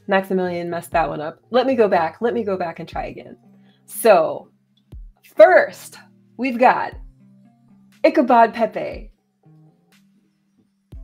Maxximillian messed that one up. Let me go back. Let me go back and try again. So first, we've got Ichabod Pepe.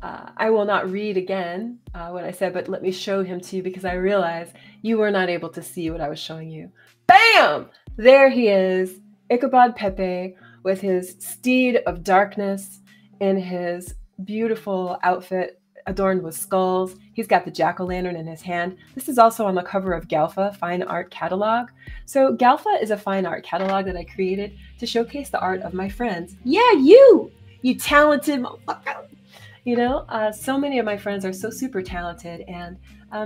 I will not read again what I said, but let me show him to you because I realize you were not able to see what I was showing you. Bam! There he is, Ichabod Pepe, with his steed of darkness in his beautiful outfit adorned with skulls. He's got the jack-o'-lantern in his hand. This is also on the cover of Galfa, Fine Art Catalog. So Galfa is a fine art catalog that I created to showcase the art of my friends. Yeah, you talented motherfucker. You know, so many of my friends are so super talented, and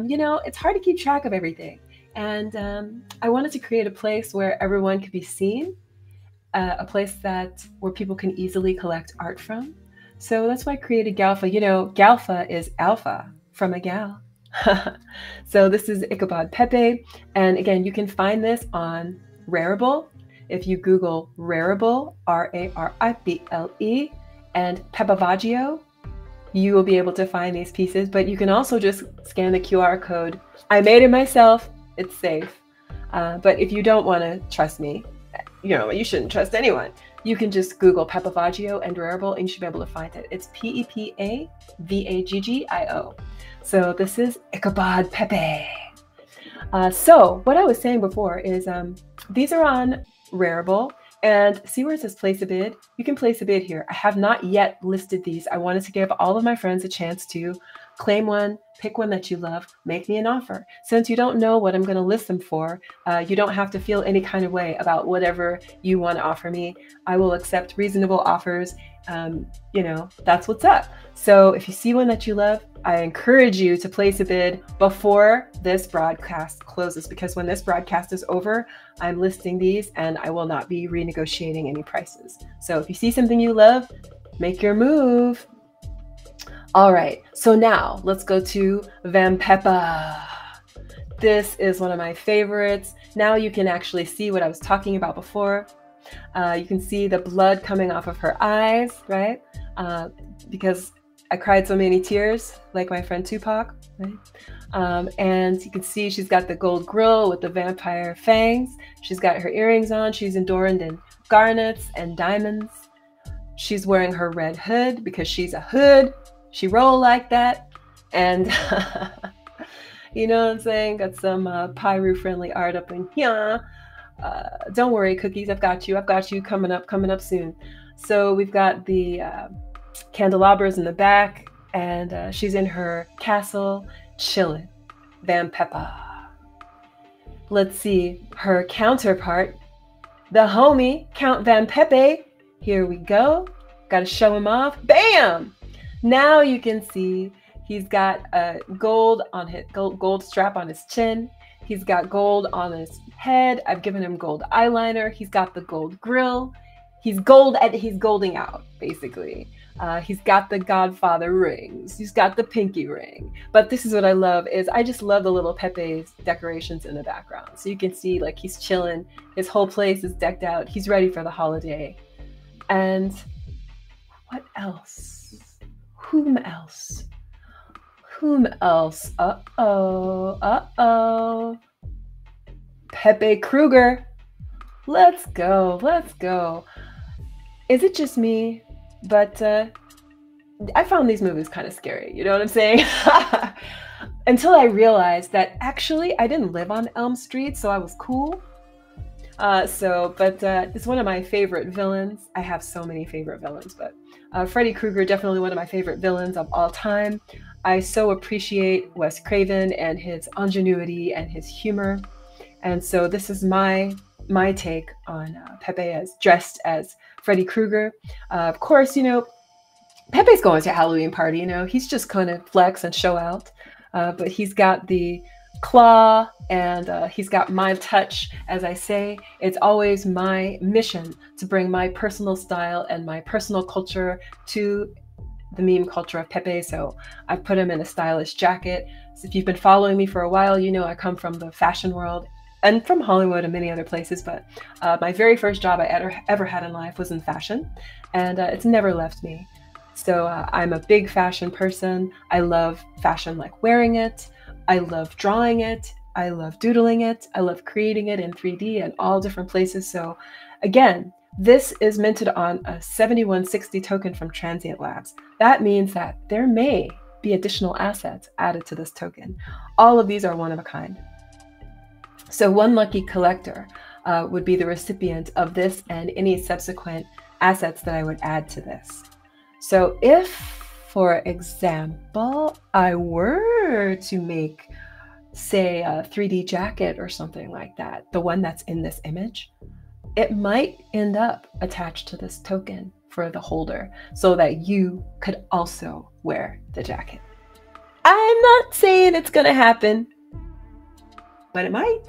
you know, it's hard to keep track of everything. And I wanted to create a place where everyone could be seen, a place where people can easily collect art from. So that's why I created Galfa. You know, Galfa is alpha from a gal. So this is Ichabod Pepe. And again, you can find this on Rarible. If you Google Rarible, R-A-R-I-B-L-E, and Pepevaggio, you will be able to find these pieces, but you can also just scan the QR code. I made it myself. It's safe. But if you don't want to trust me, you know, you shouldn't trust anyone. You can just Google Pepevaggio and Rarible, and you should be able to find it. It's P-E-P-A-V-A-G-G-I-O. So this is Ichabod Pepe. So what I was saying before is these are on Rarible. And see where it says place a bid? You can place a bid here. I have not yet listed these. I wanted to give all of my friends a chance to claim one, pick one that you love, make me an offer. Since you don't know what I'm going to list them for, you don't have to feel any kind of way about whatever you want to offer me. I will accept reasonable offers. You know, that's what's up. So if you see one that you love, I encourage you to place a bid before this broadcast closes, because when this broadcast is over, I'm listing these and I will not be renegotiating any prices. So if you see something you love, make your move. All right, so now let's go to Vampeppa. This is one of my favorites. Now you can actually see what I was talking about before. You can see the blood coming off of her eyes, right? Because I cried so many tears, like my friend Tupac, right? And you can see she's got the gold grill with the vampire fangs. She's got her earrings on. She's adorned in garnets and diamonds. She's wearing her red hood because she's a hood. She roll like that. And you know what I'm saying? Got some Pyru-friendly art up in here. Don't worry, cookies, I've got you. I've got you coming up soon. So we've got the candelabras in the back, and she's in her castle chilling. Vampeppa. Let's see her counterpart, the homie Count Vanpeppe. Here we go. Got to show him off. Bam! Now you can see he's got a gold strap on his chin. He's got gold on his head. I've given him gold eyeliner. He's got the gold grill. He's golding out, basically. He's got the Godfather rings. He's got the pinky ring. But this is what I love is I just love the little Pepe's decorations in the background. So you can see like he's chilling. His whole place is decked out. He's ready for the holiday. And what else? Whom else? Whom else? Uh-oh. Pepe Kruger. Let's go. Let's go. Is it just me? But I found these movies kind of scary. You know what I'm saying? Until I realized that actually I didn't live on Elm Street, so I was cool. But it's one of my favorite villains. I have so many favorite villains, but Freddy Krueger, definitely one of my favorite villains of all time. I so appreciate Wes Craven and his ingenuity and his humor. And so this is my take on Pepe as dressed as Freddy Krueger. Of course, you know, Pepe's going to a Halloween party, you know, he's just kind of flex and show out. But he's got the claw and he's got my touch. As I say, it's always my mission to bring my personal style and my personal culture to the meme culture of Pepe. So I've put him in a stylish jacket. So if you've been following me for a while, you know I come from the fashion world and from Hollywood and many other places. But my very first job I ever had in life was in fashion, and it's never left me. So I'm a big fashion person. I love fashion, like wearing it. I love drawing it. I love doodling it. I love creating it in 3D and all different places. So again, this is minted on a 7160 token from Transient Labs. That means that there may be additional assets added to this token. All of these are one of a kind. So one lucky collector would be the recipient of this and any subsequent assets that I would add to this. So if, for example, I were to make, say, a 3D jacket or something like that, the one that's in this image, it might end up attached to this token for the holder so that you could also wear the jacket. I'm not saying it's gonna happen, but it might.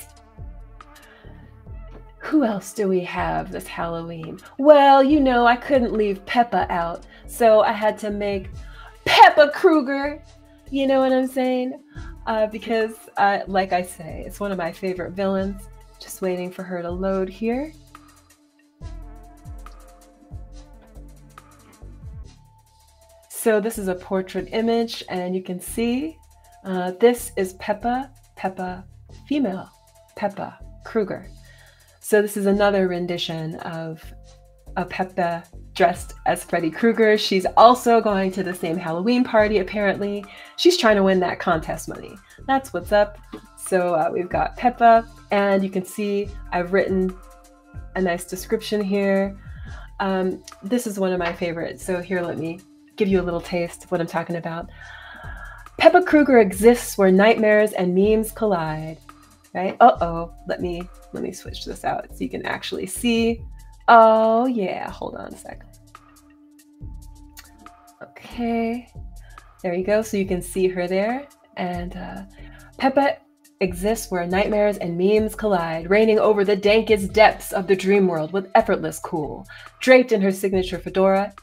Who else do we have this Halloween? Well, you know, I couldn't leave Peppa out, so I had to make Peppa Kruger. You know what I'm saying? Because, like I say, it's one of my favorite villains. Just waiting for her to load here. So this is a portrait image, and you can see this is Peppa female, Peppa Kruger. So this is another rendition of Peppa dressed as Freddy Krueger. She's also going to the same Halloween party, apparently. She's trying to win that contest money. That's what's up. So we've got Peppa, and you can see I've written a nice description here. This is one of my favorites. So here, let me give you a little taste of what I'm talking about. Peppa Kruger exists where nightmares and memes collide. Right? Uh-oh, let me switch this out so you can actually see. Oh yeah, hold on a second. Okay, there you go. So you can see her there. And Peppa exists where nightmares and memes collide, reigning over the dankest depths of the dream world with effortless cool. Draped in her signature fedora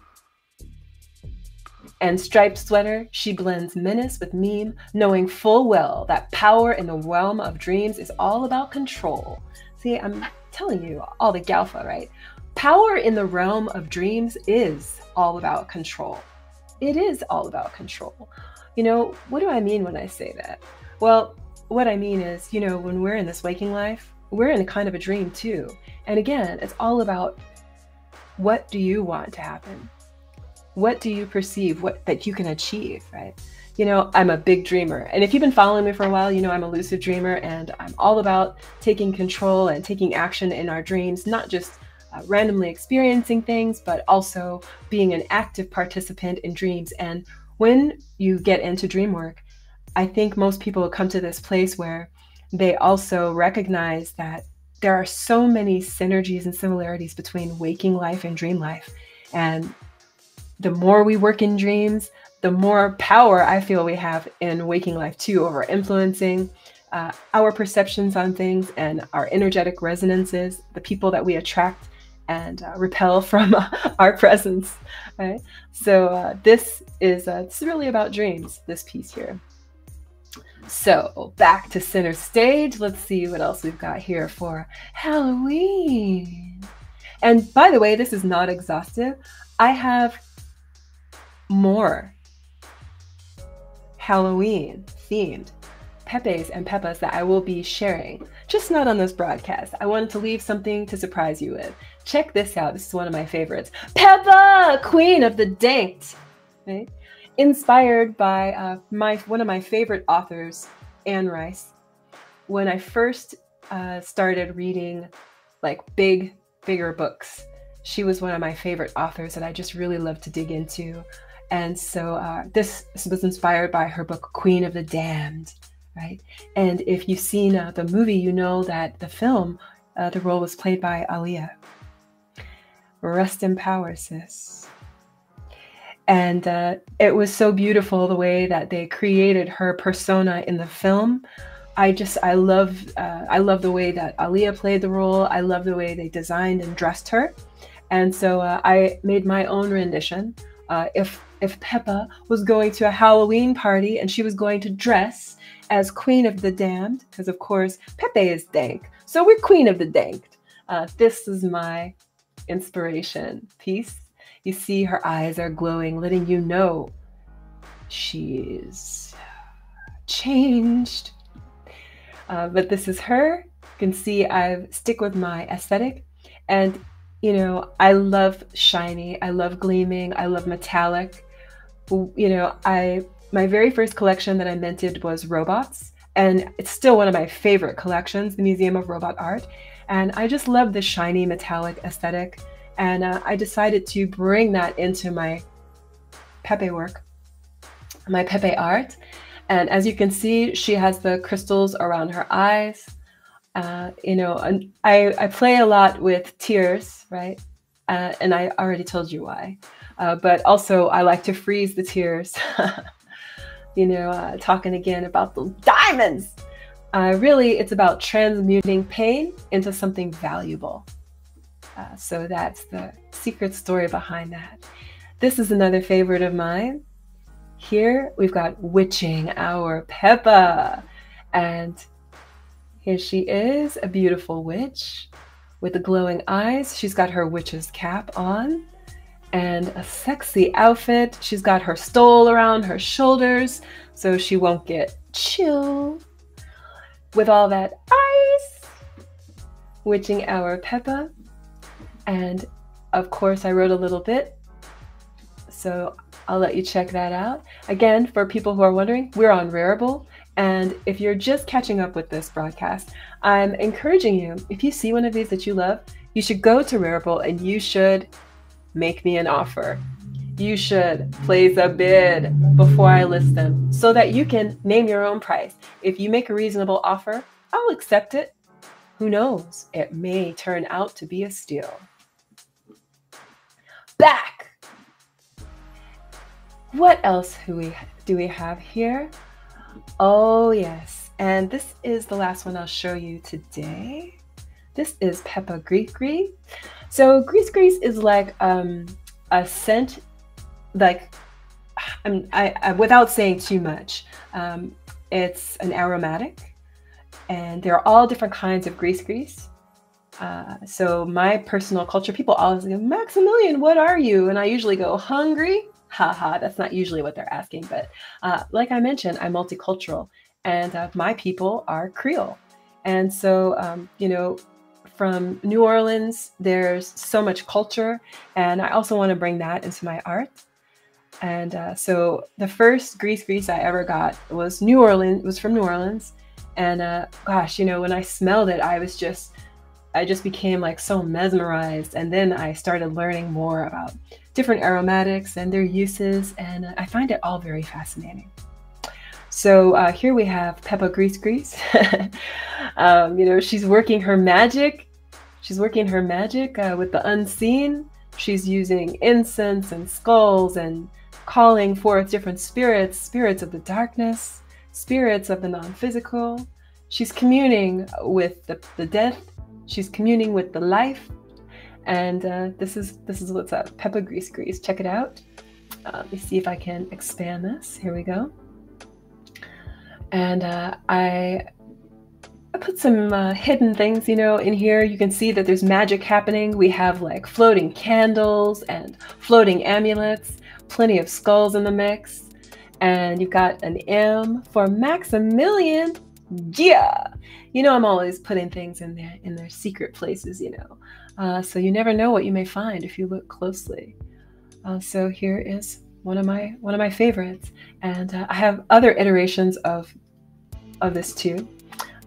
and striped sweater, she blends menace with meme, knowing full well that power in the realm of dreams is all about control. See, I'm telling you, all the Galfa, right? Power in the realm of dreams is all about control. It is all about control. You know, what do I mean when I say that? Well, what I mean is, you know, when we're in this waking life, we're in a kind of a dream too. And again, it's all about, what do you want to happen? What do you perceive that you can achieve, right? You know, I'm a big dreamer. And if you've been following me for a while, you know I'm a lucid dreamer, and I'm all about taking control and taking action in our dreams, not just randomly experiencing things, but also being an active participant in dreams. And when you get into dream work, I think most people come to this place where they also recognize that there are so many synergies and similarities between waking life and dream life. And the more we work in dreams, the more power I feel we have in waking life too, over influencing our perceptions on things and our energetic resonances, the people that we attract and repel from our presence, right? So this is it's really about dreams, this piece here. So back to center stage. Let's see what else we've got here for Halloween. And by the way, this is not exhaustive. I have more Halloween themed Pepes and Peppas that I will be sharing, just not on this broadcast. I wanted to leave something to surprise you with. Check this out. This is one of my favorites. Peppa, Queen of the Danked. Right? Inspired by one of my favorite authors, Anne Rice. When I first started reading like bigger books, she was one of my favorite authors that I just really love to dig into. And so this was inspired by her book, Queen of the Damned, right? And if you've seen the movie, you know that the film, the role was played by Aaliyah. Rest in power, sis. And it was so beautiful the way that they created her persona in the film. I love the way that Aaliyah played the role. I love the way they designed and dressed her. And so I made my own rendition. If Peppa was going to a Halloween party and she was going to dress as Queen of the Damned, because of course Pepe is dank, so we're Queen of the Danked. This is my inspiration piece. You see her eyes are glowing, letting you know she's changed. But this is her. You can see I stick with my aesthetic. And, you know, I love shiny. I love gleaming. I love metallic. You know, my very first collection that I minted was robots. And it's still one of my favorite collections, the Museum of Robot Art. And I just love the shiny metallic aesthetic. And I decided to bring that into my Pepe work, my Pepe art. And as you can see, she has the crystals around her eyes. You know, and I play a lot with tears, right? And I already told you why. But also I like to freeze the tears. You know, talking again about the diamonds. Really, it's about transmuting pain into something valuable. So that's the secret story behind that. This is another favorite of mine. Here we've got witching our Pepa. And here she is, a beautiful witch with the glowing eyes. She's got her witch's cap on and a sexy outfit. She's got her stole around her shoulders so she won't get chill. With all that ice, witching our Pepa. And of course I wrote a little bit, so I'll let you check that out. Again, for people who are wondering, we're on Rarible. And if you're just catching up with this broadcast, I'm encouraging you, if you see one of these that you love, you should go to Rarible and you should make me an offer. You should place a bid before I list them so that you can name your own price. If you make a reasonable offer, I'll accept it. Who knows? It may turn out to be a steal. Back! What else do we have here? Oh yes, and this is the last one I'll show you today. This is Pepa Grease Grease. So Grease Grease is like a scent, like without saying too much, it's an aromatic, and there are all different kinds of Grease Grease. So my personal culture, people always go, Maxximillian, what are you? And I usually go, hungry. Haha, that's not usually what they're asking, but like I mentioned, I'm multicultural, and my people are Creole. And so, you know, from New Orleans, there's so much culture, and I also want to bring that into my art. And so the first Grease Grease I ever got was from New Orleans. And gosh, you know, when I smelled it, I just became like so mesmerized. And then I started learning more about different aromatics and their uses, and I find it all very fascinating. So here we have Pepa Grease Grease. You know, she's working her magic. She's working her magic with the unseen. She's using incense and skulls and calling forth different spirits, spirits of the darkness, spirits of the non-physical. She's communing with the death. She's communing with the life. And this is what's up, Pepa Grease Grease. Check it out. Let me see if I can expand this. Here we go. And I put some hidden things, you know, in here. You can see that there's magic happening. We have like floating candles and floating amulets, plenty of skulls in the mix. And you've got an M for Maxximillian. Yeah. You know, I'm always putting things in their secret places, you know. So you never know what you may find if you look closely. So here is one of my favorites, and I have other iterations of this too.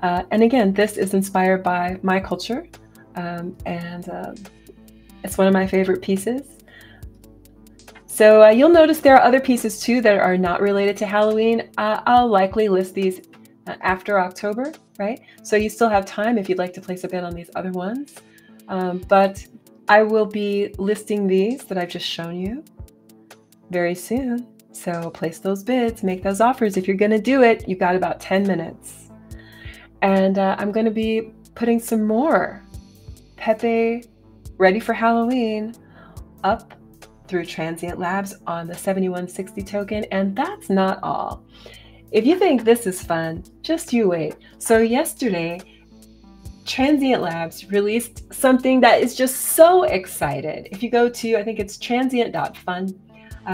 And again, this is inspired by my culture, and it's one of my favorite pieces. So you'll notice there are other pieces too that are not related to Halloween. I'll likely list these after October, right? So you still have time if you'd like to place a bid on these other ones. But I will be listing these that I've just shown you very soon. So place those bids, make those offers. If you're going to do it, you've got about 10 minutes. And I'm going to be putting some more Pepe ready for Halloween up through Transient Labs on the 7160 token. And that's not all. If you think this is fun, just you wait. So yesterday, Transient Labs released something that is just so excited. If you go to, I think it's transient.fun,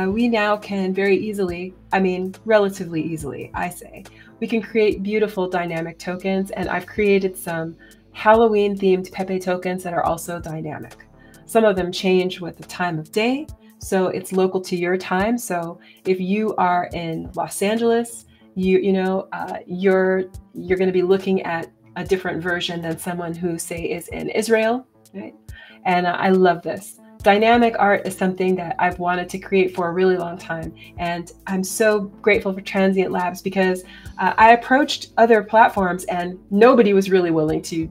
we now can very easily, I mean, relatively easily, I say, we can create beautiful dynamic tokens, and I've created some Halloween themed Pepe tokens that are also dynamic. Some of them change with the time of day, so it's local to your time. So if you are in Los Angeles, you're going to be looking at a different version than someone who, say, is in Israel, right? And I love this. Dynamic art is something that I've wanted to create for a really long time. And I'm so grateful for Transient Labs because I approached other platforms and nobody was really willing to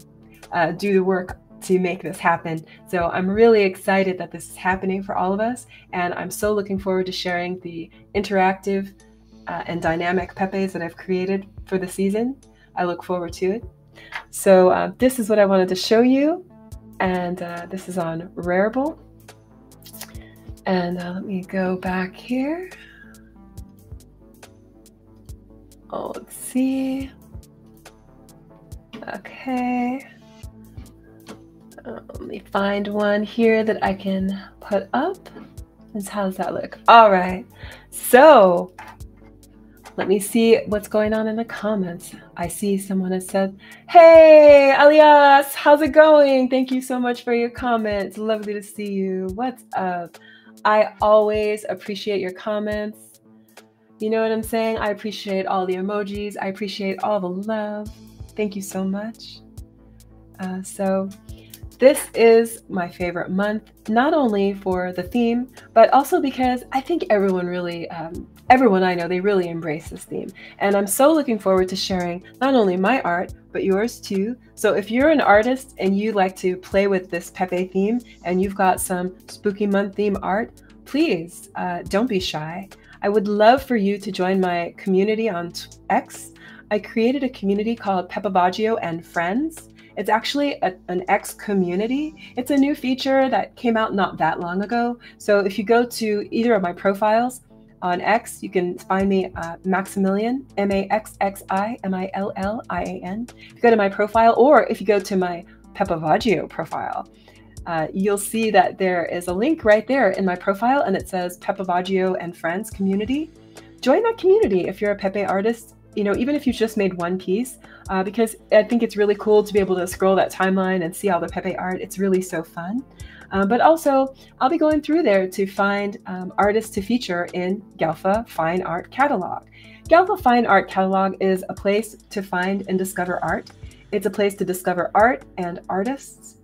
do the work to make this happen. So I'm really excited that this is happening for all of us. And I'm so looking forward to sharing the interactive and dynamic Pepes that I've created for the season. I look forward to it. So this is what I wanted to show you. And this is on Rarible. And let me go back here. Oh, let's see. Okay. Let me find one here that I can put up. How does that look? All right. So let me see what's going on in the comments. I see someone has said, "Hey, Alias, how's it going? Thank you so much for your comments. Lovely to see you. What's up?" I always appreciate your comments. You know what I'm saying? I appreciate all the emojis. I appreciate all the love. Thank you so much. So this is my favorite month, not only for the theme, but also because I think everyone I know, they really embrace this theme. And I'm so looking forward to sharing not only my art, but yours too. So if you're an artist and you like to play with this Pepe theme and you've got some spooky month theme art, please don't be shy. I would love for you to join my community on X. I created a community called Pepevaggio and Friends. It's actually an X community. It's a new feature that came out not that long ago. So if you go to either of my profiles on X, you can find me Maxximillian, Maxximillian. If you go to my profile, or if you go to my Pepevaggio profile, you'll see that there is a link right there in my profile, and it says Pepevaggio and Friends community. Join that community if you're a Pepe artist. You know, even if you just made one piece, because I think it's really cool to be able to scroll that timeline and see all the Pepe art. It's really so fun. But also, I'll be going through there to find artists to feature in Galfa Fine Art Catalog. Galfa Fine Art Catalog is a place to find and discover art. It's a place to discover art and artists.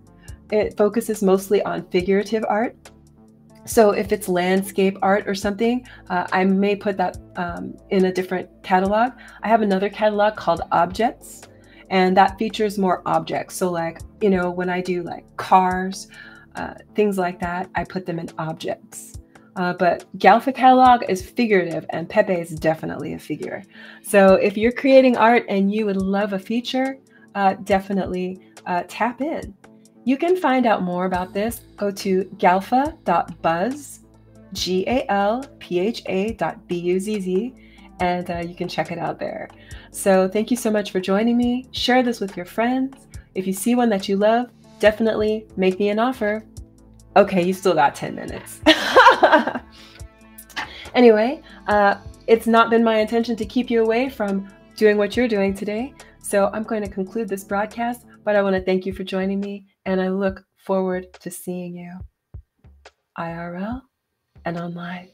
It focuses mostly on figurative art. So if it's landscape art or something, I may put that in a different catalog. I have another catalog called Objects, and that features more objects. So like, you know, when I do like cars, things like that, I put them in objects. But Galfa catalog is figurative, and Pepe is definitely a figure. So if you're creating art and you would love a feature, definitely tap in. You can find out more about this. Go to galfa.buzz, galpha.buzz, and you can check it out there. So thank you so much for joining me. Share this with your friends. If you see one that you love, definitely make me an offer. Okay, you still got 10 minutes. Anyway, it's not been my intention to keep you away from doing what you're doing today. So I'm going to conclude this broadcast, but I want to thank you for joining me, and I look forward to seeing you IRL and online.